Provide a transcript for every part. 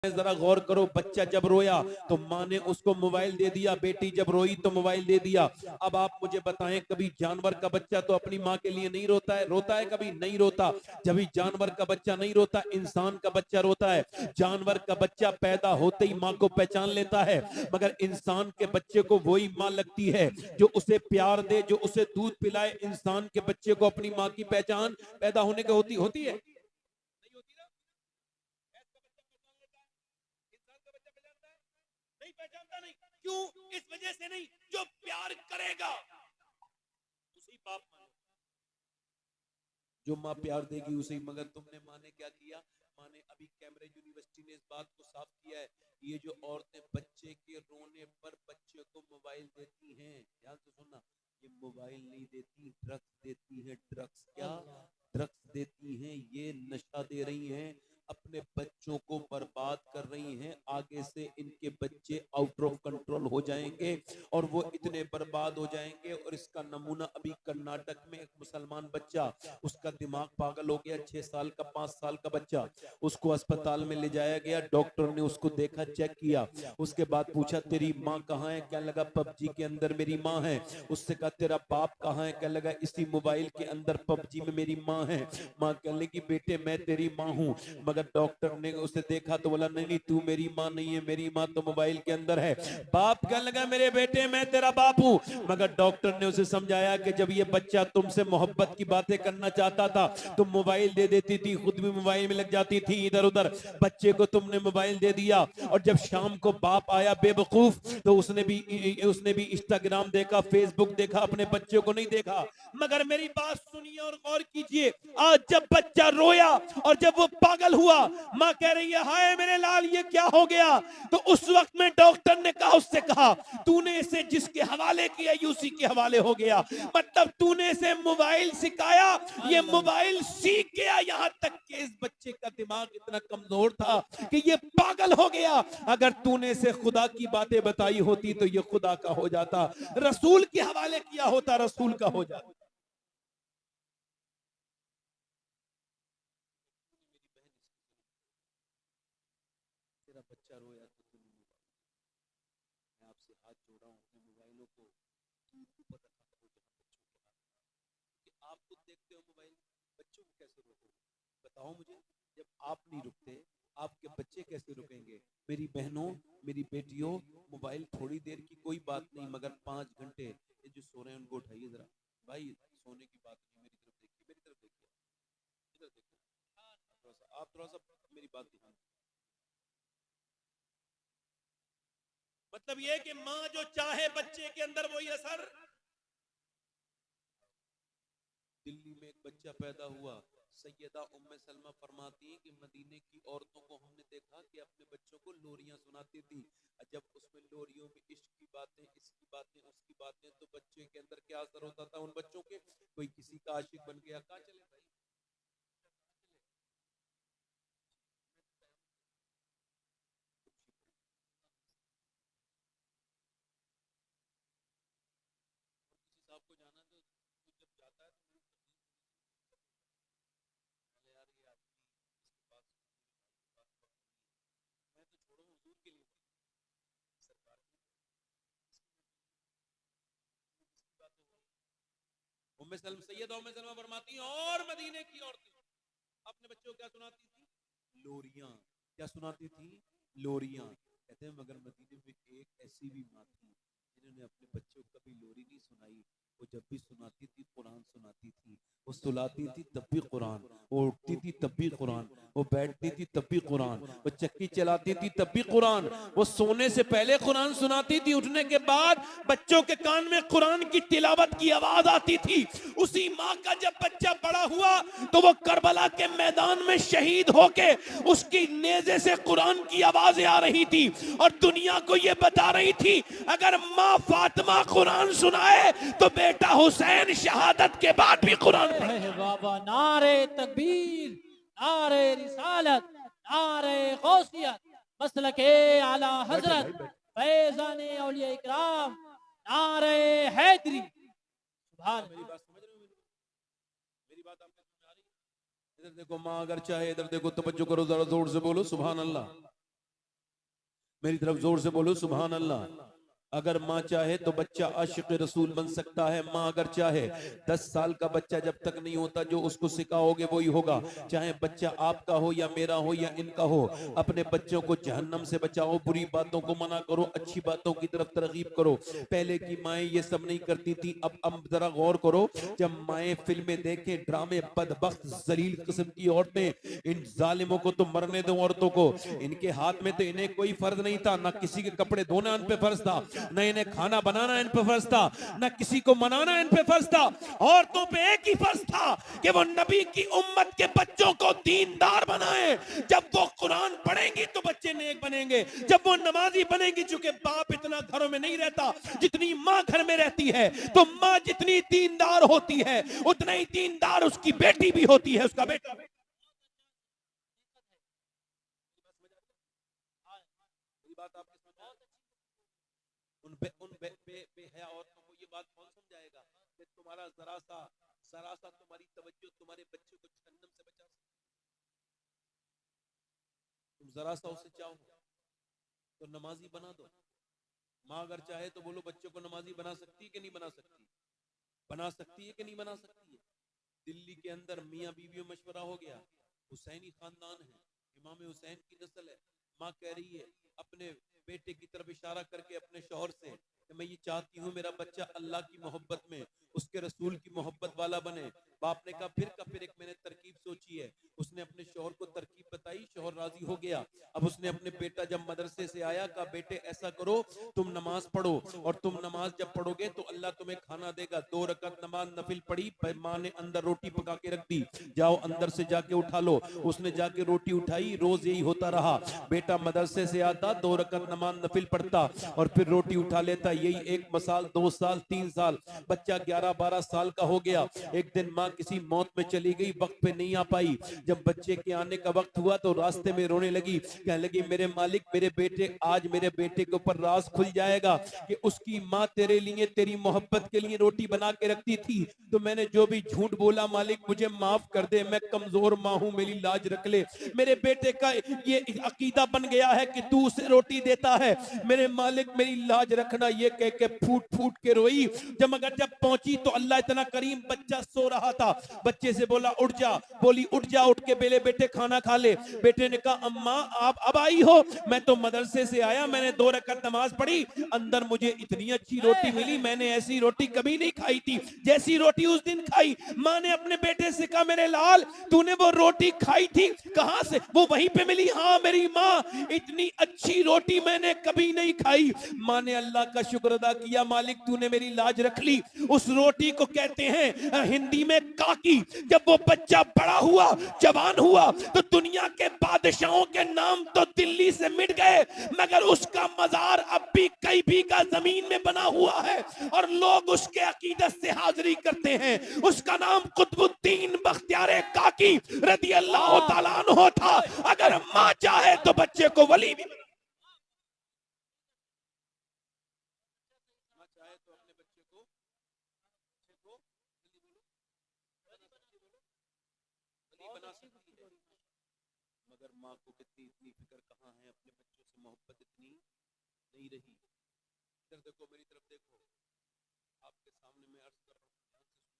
जरा गौर करो, बच्चा जब रोया तो माँ ने उसको मोबाइल दे दिया, बेटी जब रोई तो मोबाइल दे दिया। अब आप मुझे बताएं, कभी जानवर का बच्चा तो अपनी माँ के लिए नहीं रोता है? रोता है कभी? नहीं रोता। जब भी जानवर का बच्चा नहीं रोता, इंसान का बच्चा रोता है। जानवर का बच्चा पैदा होते ही माँ को पहचान लेता है, मगर इंसान के बच्चे को वही माँ लगती है जो उसे प्यार दे, जो उसे दूध पिलाए। इंसान के बच्चे को अपनी माँ की पहचान पैदा होने के होती है? नहीं पहचानता। नहीं क्यों? इस वजह से नहीं, जो प्यार करेगा उसी बाप मानो, जो माँ प्यार देगी उसे। मगर तुमने माँ ने क्या किया? माँ ने, अभी कैम्ब्रिज यूनिवर्सिटी ने इस बात को साफ किया है, ये जो औरतें बच्चे के रोने पर बच्चे को मोबाइल देती हैं, ध्यान से सुनना, ये मोबाइल नहीं देती, ड्रग्स देती हैं। ड्रग्स क्या? ड्रग्स देती हैं, ये नशा दे रही हैं, अपने बच्चों को बर्बाद कर रही हैं। आगे से इनके बच्चे आउट ऑफ कंट्रोल हो जाएंगे और वो इतने बर्बाद हो जाएंगे। और इसका नमूना अभी कर्नाटक में एक मुसलमान बच्चा, उसका दिमाग पागल हो गया, 6 साल का, 5 साल का बच्चा, उसको अस्पताल में ले जाया गया। डॉक्टर ने उसको देखा, चेक किया, उसके बाद पूछा तेरी माँ कहाँ है? क्या लगा पबजी के अंदर मेरी माँ है। उससे कहा तेरा बाप कहाँ है? क्या लगा इसी मोबाइल के अंदर पबजी में मेरी माँ है। माँ कहने लगी बेटे मैं तेरी माँ हूँ। मगर डॉक्टर ने उसे देखा तो बोला नहीं नहीं, तू मेरी माँ नहीं है, मेरी माँ तो मोबाइल के अंदर है। बाप कहने लगा मेरे बेटे मैं तेरा बाप हूँ। मगर डॉक्टर ने उसे समझाया कि जब ये बच्चा तुमसे मोहब्बत की बातें करना चाहता था तुम मोबाइल दे देती थी, खुद भी मोबाइल में लग जाती थी इधर उधर, बच्चे को तुमने मोबाइल दे दिया। और जब शाम को बाप आया बेवकूफ, तो उसने भी इंस्टाग्राम देखा, फेसबुक देखा, अपने बच्चे को नहीं देखा। मगर मेरी बात सुनिए और गौर कीजिए, आज जब बच्चा रोया और जब वो पागल हुआ, माँ कह रही है हाय मेरे लाल ये क्या हो गया? तो उस वक्त में डॉक्टर ने कहा, उससे कहा तूने इसे जिसके हवाले किया ये उसी के हवाले हो गया। मतलब तूने इसे मोबाइल सिखाया, ये मोबाइल सीख गया। यहाँ तक कि इस बच्चे का दिमाग इतना कमजोर था कि ये पागल हो गया। अगर तूने इसे खुदा की बातें बताई होती तो ये खुदा का हो जाता, रसूल के हवाले किया होता रसूल का हो जाता। तेरा बच्चा रोया तो तुम, मैं आपसे हाथ जोड़ा हूं, अपने मोबाइलों को ऊपर रखा करो जहां बच्चों के हाथ, कि आप खुद देखते हो मोबाइल, बच्चों को कैसे रोकोगे? बताओ मुझे। जब आप नहीं रुकते, आपके बच्चे कैसे रुकेंगे? मेरी बहनों, मेरी बेटियों, मोबाइल थोड़ी देर की कोई बात नहीं, मगर 5 घंटे, ये जो सो रहे हैं उनको उठाइए जरा। भाई सोने की बात नहीं, मेरी तरफ देखिए, मेरी तरफ देखिए, इधर देखिए, आप थोड़ा सा मेरी बात ध्यान। मतलब ये कि माँ जो चाहे बच्चे के अंदर वही असर। दिल्ली में एक बच्चा पैदा हुआ, सैयदा उम्मे सलमा फरमाती हैं कि मदीने की औरतों को हमने देखा कि अपने बच्चों को लोरियां सुनाती थी। जब उसमें लोरियों में इश्क की बातें, इसकी बातें, उसकी बातें, तो बच्चे के अंदर क्या असर होता था उन बच्चों के? कोई किसी का आशिक बन गया, कहाँ चले भाई? किसी साहब को जाना तो जब जाता है तो बोले, यार ये आदमी इसके पास मेरे भाई के पास वक्त नहीं है, मैं तो छोड़ो हुजूर के लिए सरकार की बात हो रही। उम्मे सलमा, सैयदा उम्मे सलमा फरमाती हैं और मदीने की औरतें अपने बच्चों को क्या सुनाती थी? लोरियां। क्या सुनाती थी? लोरियां। कहते हैं मगर मदीने में एक ऐसी भी माँ थी जिन्होंने अपने बच्चों को कभी लोरी नहीं सुनाई। वो जब भी सुनाती थी कुरान सुनाती थी। वो सुलाती थी तब भी कुरान, वो उठती थी तब भी कुरान, वो बैठती थी तब भी कुरान, वो चक्की चलाती थी तब भी कुरान, वो सोने से पहले कुरान सुनाती थी, उठने के बाद बच्चों के कान में कुरान की तिलावत की आवाज आती थी। उसी माँ का जब बच्चा बड़ा हुआ तो वो करबला के मैदान में शहीद होके उसकी नेज़े से कुरान की आवाजें आ रही थी और दुनिया को ये बता रही थी अगर माँ फातिमा कुरान सुनाए तो बेटा हुसैन शहादत के बाद भी कुरान पढ़े। बाबा नारे तकबीर, नारे रिसालत, नारे गौसियत, मसलके आला हजरत, फैजान औलिया इकराम, नारे हैदरी। सुभान मेरी बात समझ रहे हो? मेरी बात आपको समझ आ रही है? इधर देखो माँ अगर चाहे, इधर देखो, तवज्जो करो, जरा जोर से बोलो सुभान अल्लाह। मेरी तरफ जोर से बोलो सुभान अल्लाह। अगर माँ चाहे तो बच्चा आशिक रसूल बन सकता है। माँ अगर चाहे 10 साल का बच्चा जब तक नहीं होता जो उसको सिखाओगे वही होगा। चाहे बच्चा आपका हो या मेरा हो या इनका हो, अपने बच्चों को जहन्नम से बचाओ, बुरी बातों को मना करो, अच्छी बातों की तरफ तरगीब करो। पहले की माएँ ये सब नहीं करती थी। अब जरा गौर करो, जब माएँ फिल्में देखें, ड्रामे, बदबख्त जलील किस्म की औरतें, इन जालिमों को तो मरने दो औरतों को। इनके हाथ में तो इन्हें कोई फर्ज नहीं था, ना किसी के कपड़े धोना इन पे फर्ज था, न इन्हें खाना बनाना इन पे फर्ज था, न किसी को मनाना इन पे फर्ज था। औरतों पे एक ही फर्ज था कि वो नबी की उम्मत के बच्चों को दीनदार बनाए। जब वो कुरान पढ़ेंगी तो बच्चे नेक बनेंगे, जब वो नमाजी बनेंगी। चूंकि बाप इतना घरों में नहीं रहता जितनी माँ घर में रहती है, तो माँ जितनी दीनदार होती है उतना ही दीनदार उसकी बेटी भी होती है, उसका बेटा। बात आपके उन बेहया औरतों को ये बात कौन समझाएगा कि तुम्हारा जरा सा तुम्हारी तवज्जो तुम्हारे बच्चे को जहन्नम से बचा सकती। तुम जरा सा उसे चाहो तो नमाजी बना दो। माँ अगर चाहे तो बोलो बच्चों को नमाजी बना सकती है कि नहीं बना सकती? बना सकती है कि नहीं बना सकती है? दिल्ली के अंदर मियाँ बीवी में मशवरा हो गया, हुसैनी खानदान है, इमाम हुसैन की नस्ल है। माँ कह रही है अपने बेटे की तरफ इशारा करके अपने शौहर से कि मैं ये चाहती हूँ मेरा बच्चा अल्लाह की मोहब्बत में, उसके रसूल की मोहब्बत वाला बने। बाप ने कहा फिर एक मैंने तरकीब सोची है। उसने अपने शौहर को तरकीब बताई, शौहर राजी हो गया। अब उसने अपने बेटा जब मदरसे से आया, कहा बेटे ऐसा करो, तुम नमाज पढ़ो, और तुम नमाज जब पढ़ोगे तो अल्लाह तुम्हें खाना देगा। 2 रकात नमाज नफिल पढ़ी, माँ ने अंदर रोटी पका के रख दी, जाओ अंदर से जाके उठा लो। उसने जाके रोटी उठाई। रोज यही होता रहा, बेटा मदरसे से आता, 2 रकात नमाज नफिल पढ़ता और फिर रोटी उठा लेता। यही 1 साल, 2 साल, 3 साल, बच्चा 11-12 साल का हो गया। एक दिन माँ किसी मौत में चली गई, वक्त पे नहीं आ पाई। जब बच्चे के आने का वक्त हुआ तो रास्ते में रोने लगी, कहने लगी मेरे मालिक, मेरे बेटे, आज मेरे बेटे के ऊपर राज खुल जाएगा कि उसकी माँ तेरे लिए, तेरी मोहब्बत के लिए रोटी बना के रखती थी, तो मैंने जो भी झूठ बोला मालिक मुझे माफ कर दे, मैं कमजोर माँ हूं, मेरी लाज रख ले। मेरे बेटे का ये अकीदा बन गया है कि तू उसे रोटी देता है, मेरे मालिक मेरी लाज रखना। ये कह के फूट फूट के रोई। जब पहुंची तो अल्लाह इतना करीम, बच्चा सो रहा था, बच्चे से बोला उठ जा, बोली उठ जा, उठ के बेले बेटे खाना खा ले। बेटे ने कहा अम्मा आप अब आई हो? मैं तो मदरसे से आया, मैंने 2 रकात नमाज पढ़ी, अंदर मुझे इतनी अच्छी रोटी मिली, मैंने ऐसी रोटी कभी नहीं खाई थी जैसी रोटी उस दिन खाई। माँ ने अपने बेटे से कहा मेरे लाल तूने वो रोटी खाई थी, कहां से? वो वहीं पे मिली। हाँ मेरी माँ, इतनी अच्छी रोटी मैंने कभी नहीं खाई। माँ ने अल्लाह का शुक्र अदा किया, मालिक तूने मेरी लाज रख ली। उस रोटी को कहते हैं हिंदी में काकी। जब वो बच्चा बड़ा हुआ, जवान हुआ, तो दुनिया के बादशाहों के नाम तो दिल्ली से मिट गए, मगर उसका मजार अब भी कई बीघा जमीन में बना हुआ है और लोग उसके अकीदत से हाजिरी करते हैं। उसका नाम कुतुबुद्दीन बख्तियार काकी रदी अल्लाह तआला अन्हु था। अगर माँ चाहे तो बच्चे को वली भी बना सकती है, मगर माँ को कितनी इतनी फिक्र कहाँ है, अपने बच्चों से मोहब्बत इतनी नहीं रही। इधर देखो, मेरी तरफ देखो, आपके सामने मैं अर्ज कर रहा हूँ, ध्यान से सुनना।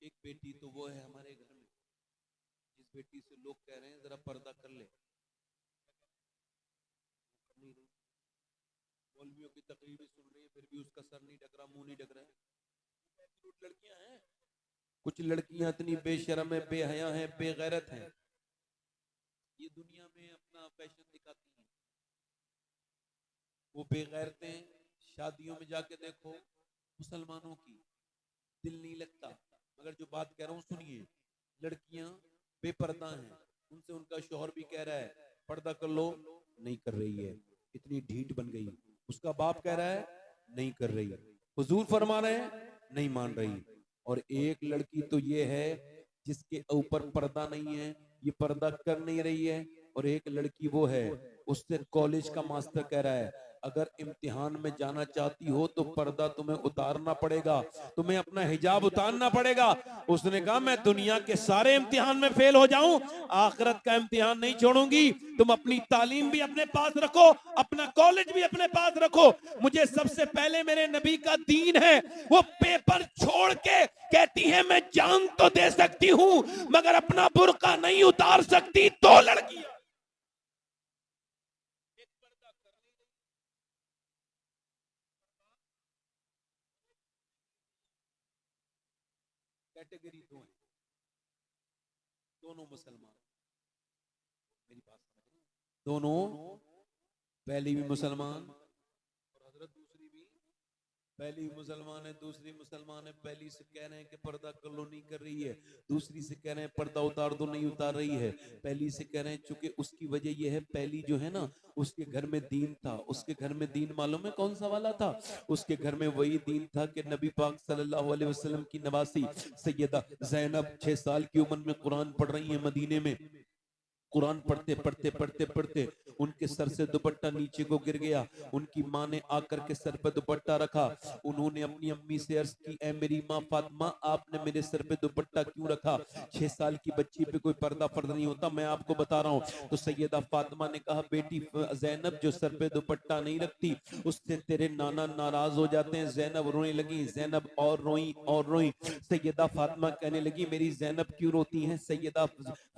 एक बेटी तो वो है हमारे घर में जिस बेटी से लोग कह रहे हैं जरा पर्दा कर ले, नहीं रही। मौलवियों की तकरीरें सुन रही है, फिर भी उसका सर नहीं ढक रहा, मुंह नहीं ढक रहा है। लड़कियां हैं, कुछ लड़कियां इतनी बेशरम है, बेहया हैं, बेगैरत हैं, ये दुनिया में अपना फैशन दिखाती हैं। वो बेगैरतें शादियों में जाके देखो मुसलमानों की, दिल नहीं लगता। मगर जो बात कह रहा हूँ सुनिए, लड़कियां बेपर्दा हैं, उनसे उनका शौहर भी कह रहा है पर्दा कर लो, नहीं कर रही है, इतनी ढीठ बन गई। उसका बाप कह रहा है नहीं कर रही, हुजूर फरमा रहे हैं नहीं मान रही। और एक लड़की तो ये है जिसके ऊपर पर्दा नहीं है, ये पर्दा कर नहीं रही है। और एक लड़की वो है, उससे कॉलेज का मास्टर कह रहा है अगर इम्तिहान में जाना चाहती हो तो पर्दा तुम्हें उतारना पड़ेगा, तुम्हें अपना हिजाब उतारना पड़ेगा। उसने कहा मैं दुनिया के सारे इम्तिहान में फेल हो जाऊं, आखिरत का इम्तिहान नहीं छोड़ूंगी। तुम अपनी तालीम भी अपने पास रखो, अपना कॉलेज भी अपने पास रखो, मुझे सबसे पहले मेरे नबी का दीन है। वो पेपर छोड़ के कहती है मैं जान तो दे सकती हूं मगर अपना बुर्का नहीं उतार सकती। दो लड़कियां कैटेगरी दो है, दोनों मुसलमान, मेरी बात समझ रहे हैं? दोनों, पहली भी मुसलमान और हजरत दूसरी भी, पहली मुसलमान है दूसरी मुसलमान है। पहली से कह रहे हैं कि पर्दा कर लो, नहीं कर रही है। दूसरी से कह रहे हैं पर्दा उतार दो, नहीं उतार रही है। पहली से कह रहे हैं चूंकि उसकी वजह यह है, पहली जो है ना उसके घर में दीन था। उसके घर में दीन मालूम है कौन सा वाला था? उसके घर में वही दीन था कि नबी पाक सल्लल्लाहु अलैहि वसल्लम की नवासी सैयदा ज़ैनब 6 साल की उम्र में कुरान पढ़ रही है मदीने में। कुरान पढ़ते पढ़ते पढ़ते पढ़ते उनके सर से दुपट्टा नीचे को गिर गया। उनकी माँ ने आकर के सर पे दुपट्टा रखा। उन्होंने अपनी अम्मी से अर्ज की, ऐ मेरी माँ फातिमा, आपने मेरे सर पे दुपट्टा क्यों रखा? 6 साल की बच्ची पे कोई पर्दा फर्द नहीं होता, मैं आपको बता रहा हूँ। तो सैयदा फातिमा ने कहा, बेटी ज़ैनब जो सर पे दुपट्टा नहीं रखती उससे तेरे नाना नाराज हो जाते हैं। ज़ैनब रोने लगी। ज़ैनब और रोई और रोई। सैयदा फातिमा कहने लगी, मेरी ज़ैनब क्यों रोती हैं? सैयदा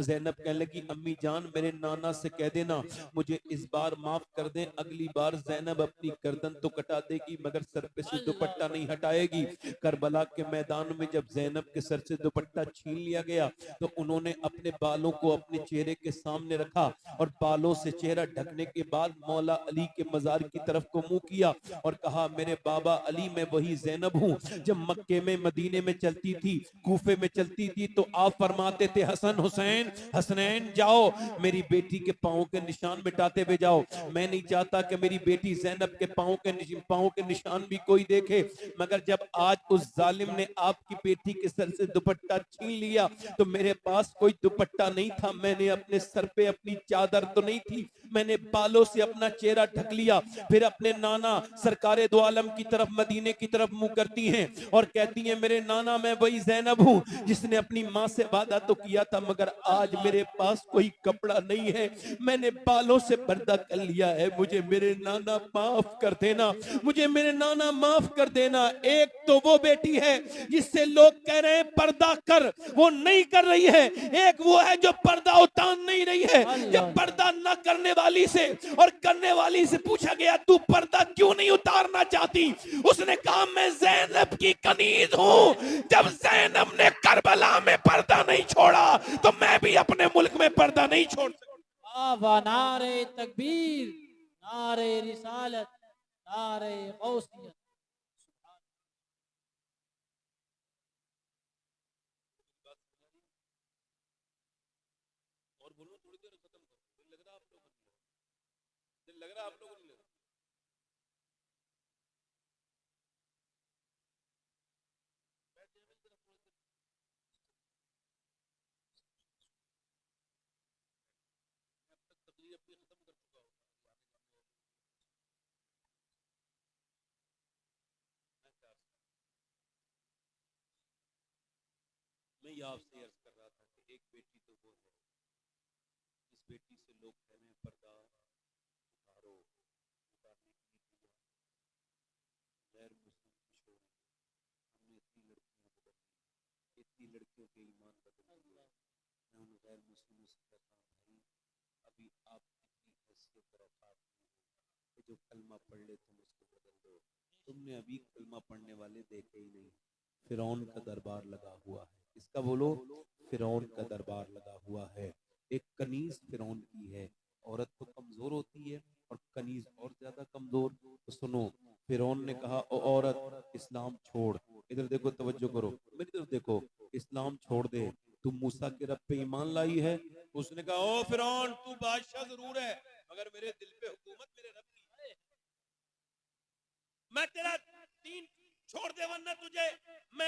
ज़ैनब कहने लगी, अम्मी जान मेरे नाना से कह देना मुझे इस बार माफ कर दें, अगली बार ज़ैनब अपनी गर्दन तो कटा देगी मगर सर पे से दुपट्टा नहीं हटाएगी। करबला के मैदान में जब ज़ैनब के सर से दुपट्टा छीन लिया गया तो उन्होंने अपने बालों को अपने चेहरे के सामने रखा और बालों से चेहरा ढकने के बाद मौला अली के मजार की तरफ को मुंह किया और कहा, मेरे बाबा अली मैं वही ज़ैनब हूँ जब मक्के में मदीने में चलती थी, कूफे में चलती थी तो आप फरमाते थे, हसन हुसैन हसनैन जाओ मेरी बेटी के पाँव के निशान मिटाते हुए जाओ। मैं नहीं चाहता कि मेरी बेटी ज़ैनब के पाँव के निशान भी कोई देखे, मगर जब आज उस जालिम ने आपकी बेटी के सर से दुपट्टा छीन लिया तो मेरे पास कोई दुपट्टा नहीं था, मैंने अपने सर पे अपनी चादर तो नहीं थी, मैंने बालों से अपना चेहरा ढक लिया। फिर अपने नाना सरकारे दो आलम की तरफ मदीने की तरफ मुंह करती हैं और कहती हैं, मेरे नाना मैं वही ज़ैनब हूँ जिसने अपनी माँ से वादा तो किया था मगर आज मेरे पास कोई कपड़ा नहीं है, मैंने बालों से पर्दा कर लिया है, मुझे मेरे नाना माफ कर देना, मुझे मेरे नाना माफ कर देना। एक तो वो बेटी है जिससे लोग कह रहे हैं पर्दा कर, वो नहीं कर रही है। एक वो है जो पर्दा उतार नहीं रही है। जब पर्दा न करने वाली से और करने वाली से पूछा गया तू पर्दा क्यों नहीं उतारना चाहती, उसने कहा मैं ज़ैनब की कनीज हूं। जब ज़ैनब ने करबला में पर्दा नहीं छोड़ा तो मैं भी अपने मुल्क में पर्दा नहीं छोड़ सकता। वाह, नारे तकबीर, नारे रिसालत, नारे गौसियत। और बोलो थोड़ी देर खत्म करो, दिल लग रहा आप लोगों को, दिल लग रहा आप लोगों को नहीं लग रहा? तकरीर अपनी खत्म कर चुका हूँ। मैं ये आपसे अर्ज कर रहा था कि एक बेटी तो वो है इस बेटी से लोग कह रहे हैं पर्दा उतारो, उतारने की नहीं किया, गैर मुस्लिम की छोड़, हमने इतनी लड़कियां बदल दी, इतनी लड़कियों के ईमान बदल दिए। मैं उन गैर मुस्लिमों से कहता हूँ, भाई अभी आप इतनी हैसियत और औकात नहीं है कि जो कलमा पढ़ ले तुम उसको बदल दो। तुमने अभी कलमा पढ़ने वाले देखे ही नहीं। फिरौन का दरबार लगा हुआ है, इसका बोलो, फिरौन का दरबार लगा हुआ है। एक कनीज फिरौन की है। औरत तो कमजोर होती है और कनीज और ज्यादा कमजोर। तो सुनो, फिरौन ने कहा, ओ औरत इस्लाम छोड़, इधर देखो, तवज्जो करो, मेरी तरफ देखो, इस्लाम छोड़ दे, तू मूसा के रब पे ईमान लाई है। उसने कहा, ओ फिरौन तू बादशाह जरूर है मगर मेरे दिल पे हुकूमत मेरे रब की है। मैं तेरा दीन छोड़ दे वरना तुझे मैं